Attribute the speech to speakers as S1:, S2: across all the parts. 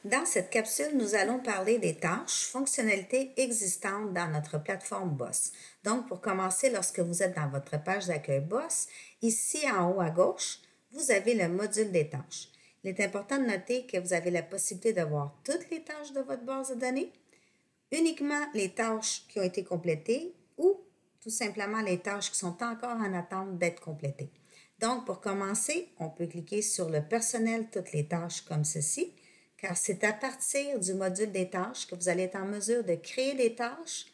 S1: Dans cette capsule, nous allons parler des tâches, fonctionnalités existantes dans notre plateforme Boss. Donc, pour commencer, lorsque vous êtes dans votre page d'accueil Boss, ici en haut à gauche, vous avez le module des tâches. Il est important de noter que vous avez la possibilité de voir toutes les tâches de votre base de données, uniquement les tâches qui ont été complétées ou tout simplement les tâches qui sont encore en attente d'être complétées. Donc, pour commencer, on peut cliquer sur le personnel toutes les tâches comme ceci, car c'est à partir du module des tâches que vous allez être en mesure de créer des tâches,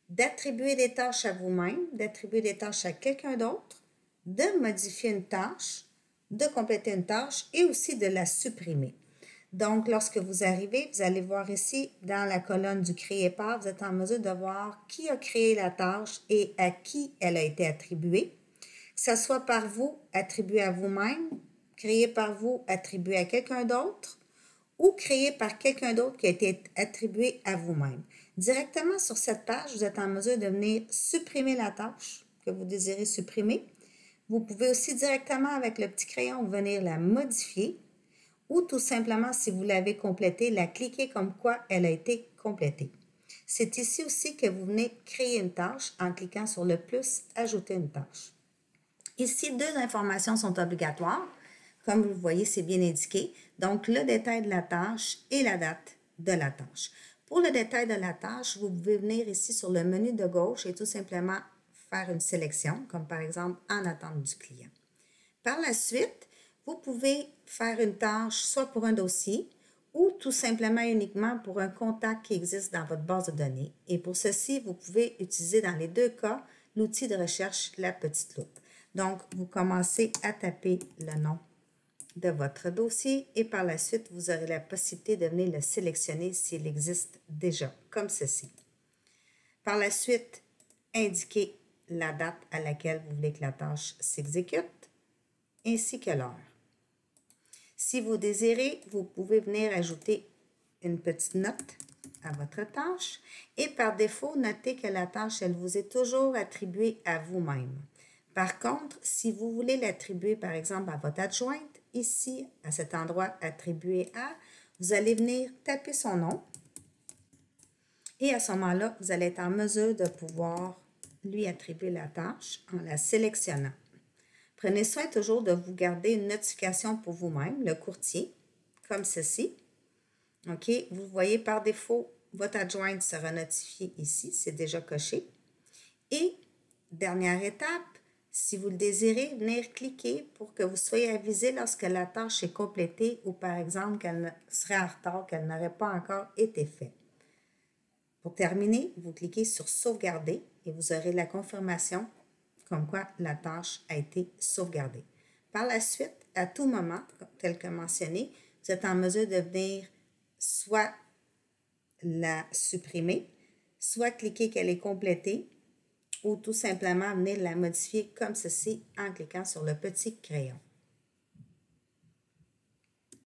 S1: d'attribuer des tâches à vous-même, d'attribuer des tâches à quelqu'un d'autre, de modifier une tâche, de compléter une tâche et aussi de la supprimer. Donc, lorsque vous arrivez, vous allez voir ici, dans la colonne du Créer par, vous êtes en mesure de voir qui a créé la tâche et à qui elle a été attribuée. Que ce soit par vous, attribué à vous-même, créé par vous, attribué à quelqu'un d'autre, ou créé par quelqu'un d'autre qui a été attribué à vous-même. Directement sur cette page, vous êtes en mesure de venir supprimer la tâche que vous désirez supprimer. Vous pouvez aussi directement avec le petit crayon venir la modifier ou tout simplement, si vous l'avez complétée, la cliquer comme quoi elle a été complétée. C'est ici aussi que vous venez créer une tâche en cliquant sur le plus « Ajouter une tâche ». Ici, deux informations sont obligatoires. Comme vous le voyez, c'est bien indiqué. Donc, le détail de la tâche et la date de la tâche. Pour le détail de la tâche, vous pouvez venir ici sur le menu de gauche et tout simplement faire une sélection, comme par exemple en attente du client. Par la suite, vous pouvez faire une tâche soit pour un dossier ou tout simplement uniquement pour un contact qui existe dans votre base de données. Et pour ceci, vous pouvez utiliser dans les deux cas l'outil de recherche, la petite loupe. Donc, vous commencez à taper le nom de votre dossier et par la suite, vous aurez la possibilité de venir le sélectionner s'il existe déjà, comme ceci. Par la suite, indiquez la date à laquelle vous voulez que la tâche s'exécute ainsi que l'heure. Si vous désirez, vous pouvez venir ajouter une petite note à votre tâche et par défaut, notez que la tâche, elle vous est toujours attribuée à vous-même. Par contre, si vous voulez l'attribuer, par exemple, à votre adjointe, ici, à cet endroit attribué à, vous allez venir taper son nom et à ce moment-là, vous allez être en mesure de pouvoir lui attribuer la tâche en la sélectionnant. Prenez soin toujours de vous garder une notification pour vous-même, le courtier, comme ceci. OK, vous voyez par défaut, votre adjointe sera notifiée ici, c'est déjà coché. Et dernière étape, si vous le désirez, venir cliquer pour que vous soyez avisé lorsque la tâche est complétée ou par exemple qu'elle serait en retard, qu'elle n'aurait pas encore été faite. Pour terminer, vous cliquez sur Sauvegarder et vous aurez la confirmation comme quoi la tâche a été sauvegardée. Par la suite, à tout moment, tel que mentionné, vous êtes en mesure de venir soit la supprimer, soit cliquer qu'elle est complétée, ou tout simplement venir la modifier comme ceci en cliquant sur le petit crayon.